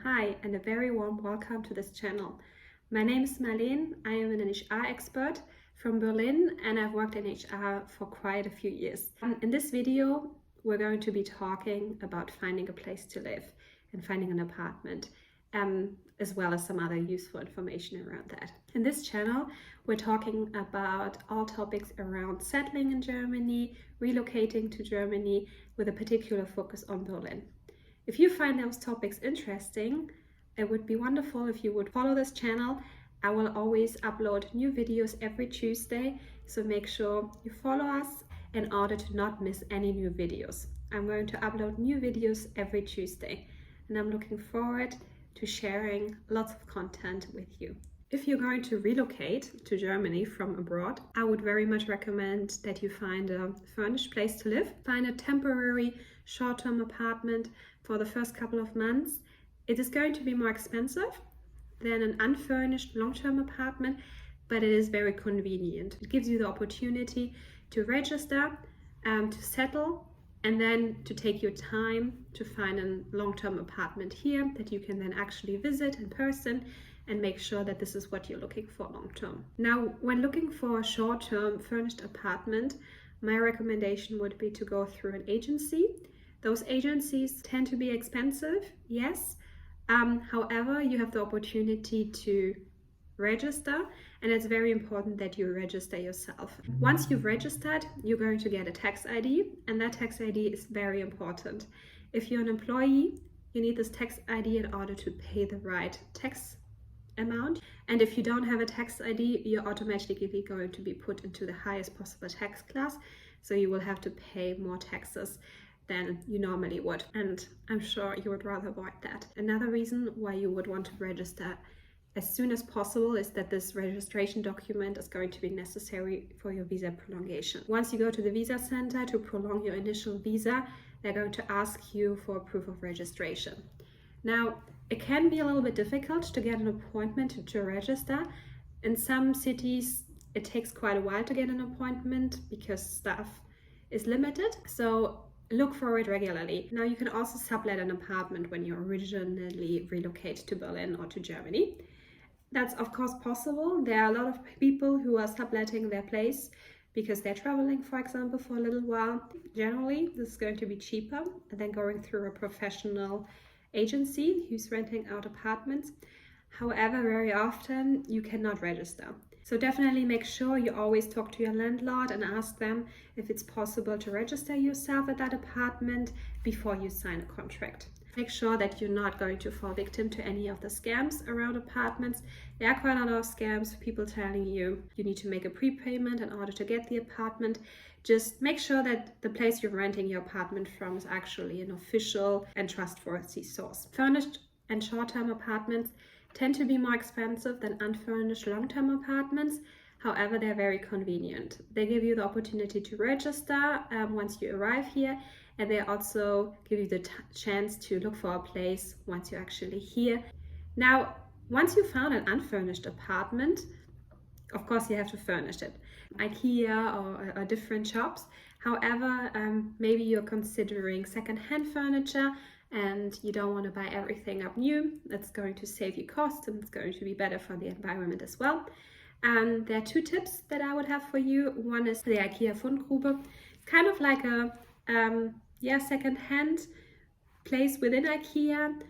Hi, and a very warm welcome to this channel. My name is Marlene. I am an HR expert from Berlin and I've worked in HR for quite a few years. In this video, we're going to be talking about finding a place to live and finding an apartment, as well as some other useful information around that. In this channel, we're talking about all topics around settling in Germany, relocating to Germany, with a particular focus on Berlin. If you find those topics interesting, it would be wonderful if you would follow this channel. I will always upload new videos every Tuesday, so make sure you follow us in order to not miss any new videos. I'm going to upload new videos every Tuesday, and I'm looking forward to sharing lots of content with you. If you're going to relocate to Germany from abroad, I would very much recommend that you find a furnished place to live. Find a temporary short-term apartment for the first couple of months. It is going to be more expensive than an unfurnished long-term apartment, but it is very convenient. It gives you the opportunity to register, to settle, and then to take your time to find a long-term apartment here that you can then actually visit in person and make sure that this is what you're looking for long-term. Now, when looking for a short-term furnished apartment, my recommendation would be to go through an agency. Those agencies tend to be expensive, yes. However, you have the opportunity to register, and it's very important that you register yourself. Once you've registered, you're going to get a tax ID, and that tax ID is very important. If you're an employee, you need this tax ID in order to pay the right tax amount. And if you don't have a tax ID, you're automatically going to be put into the highest possible tax class, so you will have to pay more taxes than you normally would, and I'm sure you would rather avoid that. Another reason why you would want to register as soon as possible is that this registration document is going to be necessary for your visa prolongation. Once you go to the visa center to prolong your initial visa, they're going to ask you for a proof of registration. Now, it can be a little bit difficult to get an appointment to register. In some cities, it takes quite a while to get an appointment because staff is limited, so look for it regularly. Now, you can also sublet an apartment when you originally relocate to Berlin or to Germany. That's of course possible. There are a lot of people who are subletting their place because they're traveling, for example, for a little while. Generally, this is going to be cheaper than going through a professional agency who's renting out apartments. However, very often you cannot register. So definitely make sure you always talk to your landlord and ask them if it's possible to register yourself at that apartment before you sign a contract. Make sure that you're not going to fall victim to any of the scams around apartments. There are quite a lot of scams, people telling you you need to make a prepayment in order to get the apartment. Just make sure that the place you're renting your apartment from is actually an official and trustworthy source. Furnished and short-term apartments tend to be more expensive than unfurnished long-term apartments. However, they're very convenient. They give you the opportunity to register once you arrive here, and they also give you the chance to look for a place once you're actually here. Now, once you found an unfurnished apartment, of course you have to furnish it. IKEA or different shops. However, maybe you're considering second-hand furniture and you don't want to buy everything up new. That's going to save you costs and it's going to be better for the environment as well. And there are two tips that I would have for you. One is the IKEA Fundgrube. It's kind of like a second-hand place within IKEA.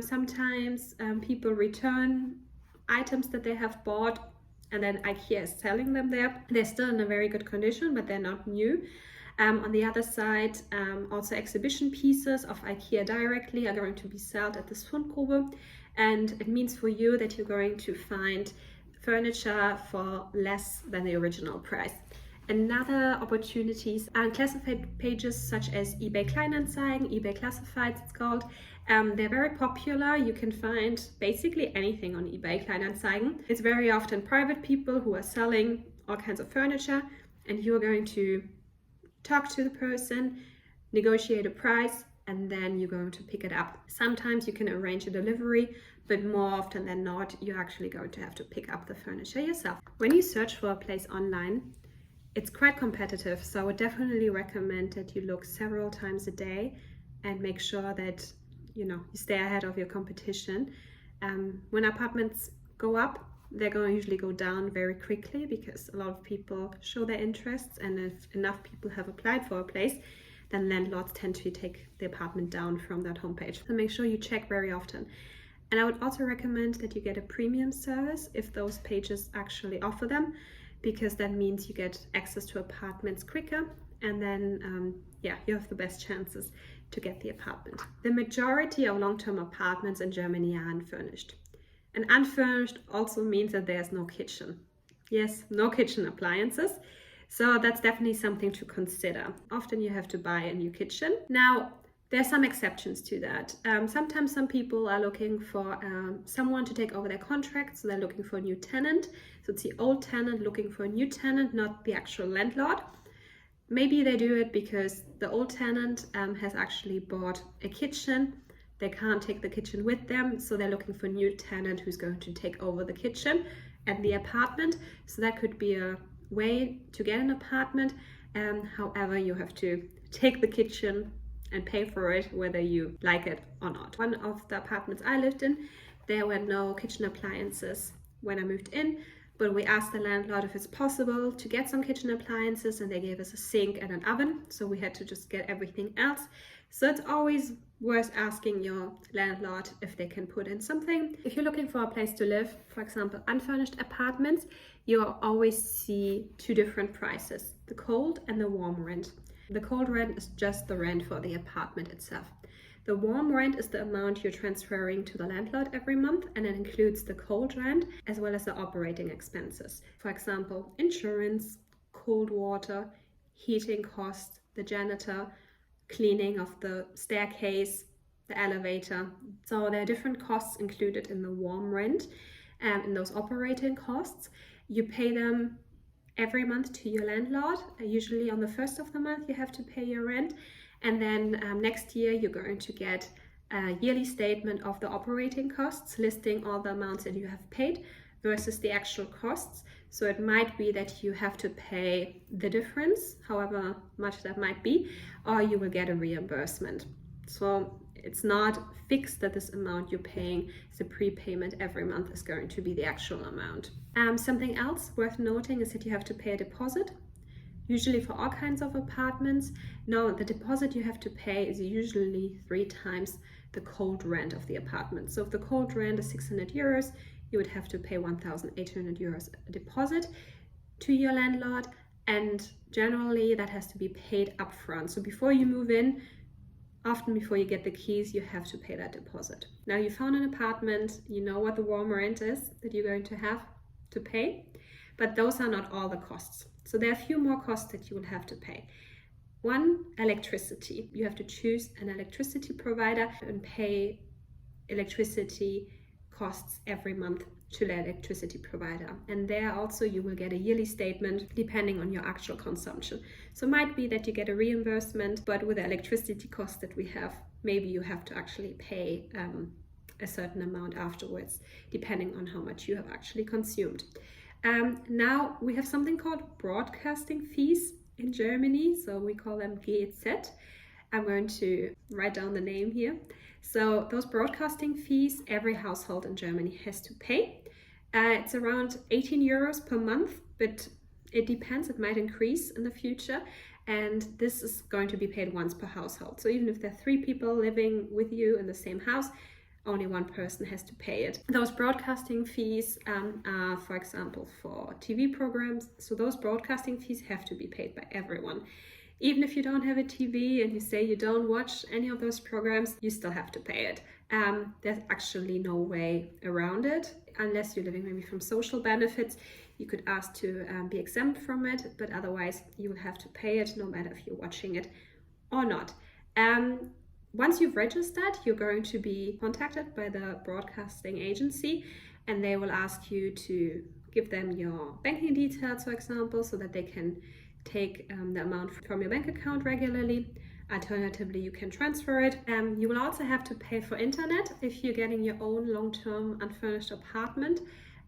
Sometimes people return items that they have bought and then IKEA is selling them there. They're still in a very good condition, but they're not new. On the other side, also exhibition pieces of IKEA directly are going to be sold at this Fundgrube, and it means for you that you're going to find furniture for less than the original price. Another opportunities are classified pages such as eBay Kleinanzeigen, eBay Classifieds it's called. They're very popular. You can find basically anything on eBay Kleinanzeigen. It's very often private people who are selling all kinds of furniture, and you're going to talk to the person, negotiate a price, and then you're going to pick it up. Sometimes you can arrange a delivery, but more often than not, you're actually going to have to pick up the furniture yourself. When you search for a place online, it's quite competitive, so I would definitely recommend that you look several times a day and make sure that you stay ahead of your competition. When apartments go up, they're going to usually go down very quickly because a lot of people show their interests, and if enough people have applied for a place, then landlords tend to take the apartment down from that homepage. So make sure you check very often. And I would also recommend that you get a premium service if those pages actually offer them, because that means you get access to apartments quicker, and then you have the best chances to get the apartment. The majority of long-term apartments in Germany are unfurnished. And unfurnished also means that there's no kitchen. Yes, no kitchen appliances. So that's definitely something to consider. Often you have to buy a new kitchen. Now, there are some exceptions to that. Sometimes some people are looking for someone to take over their contract, so they're looking for a new tenant. So it's the old tenant looking for a new tenant, not the actual landlord. Maybe they do it because the old tenant has actually bought a kitchen. They can't take the kitchen with them, so they're looking for a new tenant who's going to take over the kitchen and the apartment. So that could be a way to get an apartment. However, you have to take the kitchen and pay for it whether you like it or not. One of the apartments I lived in, there were no kitchen appliances when I moved in, but we asked the landlord if it's possible to get some kitchen appliances, and they gave us a sink and an oven, so we had to just get everything else. So it's always worth asking your landlord if they can put in something. If you're looking for a place to live, for example, unfurnished apartments, you'll always see two different prices, the cold and the warm rent. The cold rent is just the rent for the apartment itself. The warm rent is the amount you're transferring to the landlord every month, and it includes the cold rent as well as the operating expenses. For example, insurance, cold water, heating costs, the janitor, cleaning of the staircase, the elevator. So there are different costs included in the warm rent, and in those operating costs. You pay them every month to your landlord. Usually on the first of the month you have to pay your rent, and then next year you're going to get a yearly statement of the operating costs listing all the amounts that you have paid versus the actual costs. So it might be that you have to pay the difference, however much that might be, or you will get a reimbursement. So it's not fixed that this amount you're paying as a prepayment every month is going to be the actual amount. Something else worth noting is that you have to pay a deposit, usually for all kinds of apartments. No, the deposit you have to pay is usually 3 times the cold rent of the apartment. So if the cold rent is 600 euros, you would have to pay 1,800 euros deposit to your landlord, and generally that has to be paid upfront. So before you move in, often before you get the keys, you have to pay that deposit. Now you found an apartment, you know what the warm rent is that you're going to have to pay, but those are not all the costs. So there are a few more costs that you will have to pay. One, electricity. You have to choose an electricity provider and pay electricity costs every month to the electricity provider, and there also you will get a yearly statement depending on your actual consumption. So it might be that you get a reimbursement, but with the electricity costs that we have, maybe you have to actually pay a certain amount afterwards depending on how much you have actually consumed. Now we have something called broadcasting fees in Germany, so we call them GZ. I'm going to write down the name here. So those broadcasting fees, every household in Germany has to pay. It's around 18 euros per month, but it depends, it might increase in the future. And this is going to be paid once per household. So even if there are 3 people living with you in the same house, only one person has to pay it. Those broadcasting fees are, for example, for TV programs. So those broadcasting fees have to be paid by everyone. Even if you don't have a TV and you say you don't watch any of those programs, you still have to pay it. There's actually no way around it, unless you're living maybe from social benefits. You could ask to be exempt from it, but otherwise you will have to pay it no matter if you're watching it or not. Once you've registered, you're going to be contacted by the broadcasting agency, and they will ask you to give them your banking details, for example, so that they can take the amount from your bank account regularly. Alternatively, you can transfer it. You will also have to pay for internet if you're getting your own long-term unfurnished apartment.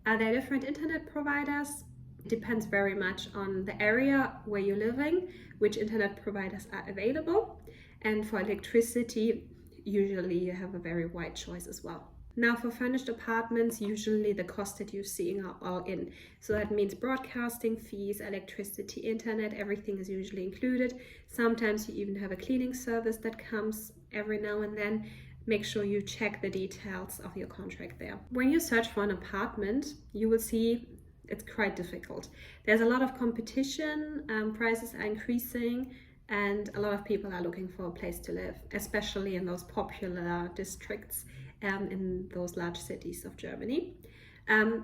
There are different internet providers. It depends very much on the area where you're living, which internet providers are available. And for electricity, usually you have a very wide choice as well. Now for furnished apartments, usually the cost that you're seeing are all in. So that means broadcasting fees, electricity, internet, everything is usually included. Sometimes you even have a cleaning service that comes every now and then. Make sure you check the details of your contract there. When you search for an apartment, you will see it's quite difficult. There's a lot of competition, prices are increasing, and a lot of people are looking for a place to live, especially in those popular districts in those large cities of Germany.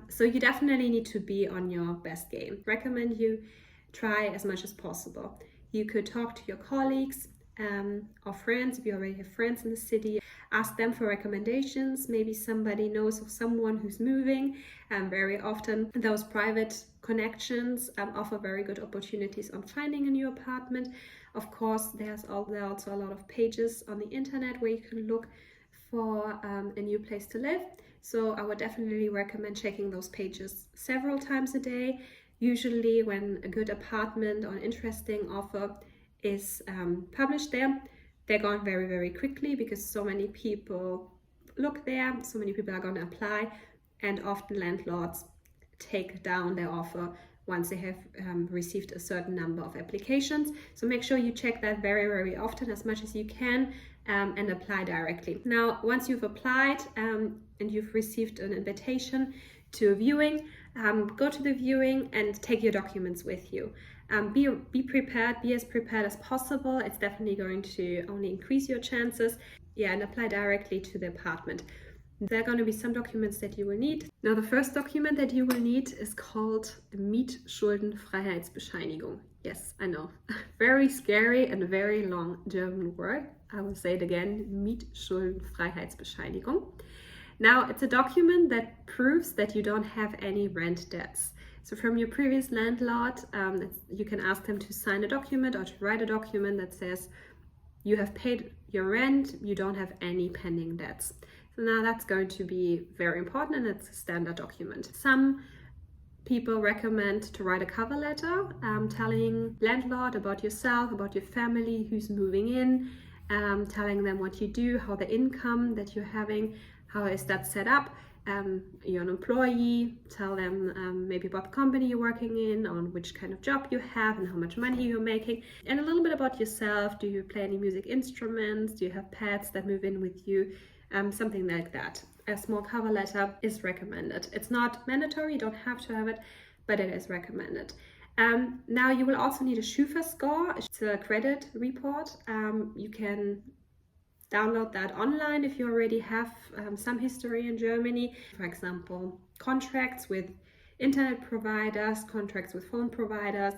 So you definitely need to be on your best game. Recommend you try as much as possible. You could talk to your colleagues or friends, if you already have friends in the city. Ask them for recommendations. Maybe somebody knows of someone who's moving. Very often those private connections offer very good opportunities on finding a new apartment. Of course, there's also a lot of pages on the internet where you can look for a new place to live. So I would definitely recommend checking those pages several times a day. Usually when a good apartment or an interesting offer is published there, they're gone very, very quickly because so many people look there, so many people are going to apply, and often landlords take down their offer once they have received a certain number of applications. So make sure you check that very, very often, as much as you can, and apply directly. Now, once you've applied and you've received an invitation to a viewing, go to the viewing and take your documents with you. Be prepared, be as prepared as possible. It's definitely going to only increase your chances. Yeah, and apply directly to the apartment. There are going to be some documents that you will need. Now, the first document that you will need is called Mietschuldenfreiheitsbescheinigung. Yes, I know. Very scary and very long German word. I will say it again, Mietschuldenfreiheitsbescheinigung. Now, it's a document that proves that you don't have any rent debts. So from your previous landlord, you can ask them to sign a document or to write a document that says you have paid your rent, you don't have any pending debts. So now that's going to be very important, and it's a standard document. Some people recommend to write a cover letter telling landlord about yourself, about your family, who's moving in, telling them what you do, how the income that you're having, how is that set up. You're an employee, tell them maybe about the company you're working in, on which kind of job you have and how much money you're making, and a little bit about yourself. Do you play any music instruments? Do you have pets that move in with you? Something like that. A small cover letter is recommended. It's not mandatory, you don't have to have it, but it is recommended. Now you will also need a Schufa score. It's a credit report. You can download that online if you already have some history in Germany. For example, contracts with internet providers, contracts with phone providers,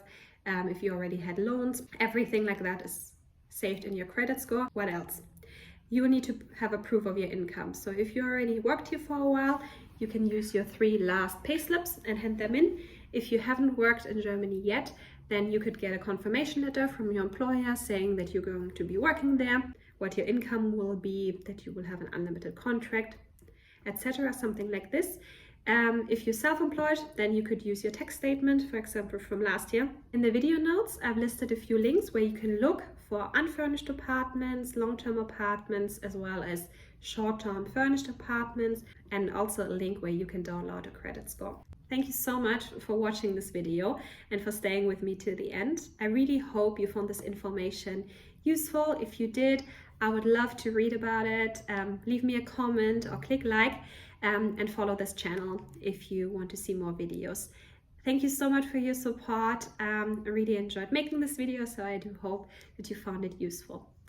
if you already had loans, everything like that is saved in your credit score. What else? You will need to have a proof of your income. So if you already worked here for a while, you can use your 3 last payslips and hand them in. If you haven't worked in Germany yet, then you could get a confirmation letter from your employer saying that you're going to be working there, what your income will be, that you will have an unlimited contract, etc. Something like this. If you're self-employed, then you could use your tax statement, for example, from last year. In the video notes, I've listed a few links where you can look for unfurnished apartments, long-term apartments, as well as short-term furnished apartments, and also a link where you can download a credit score. Thank you so much for watching this video and for staying with me to the end. I really hope you found this information useful. If you did, I would love to read about it. Leave me a comment or click like, and follow this channel if you want to see more videos. Thank you so much for your support. I really enjoyed making this video, so I do hope that you found it useful.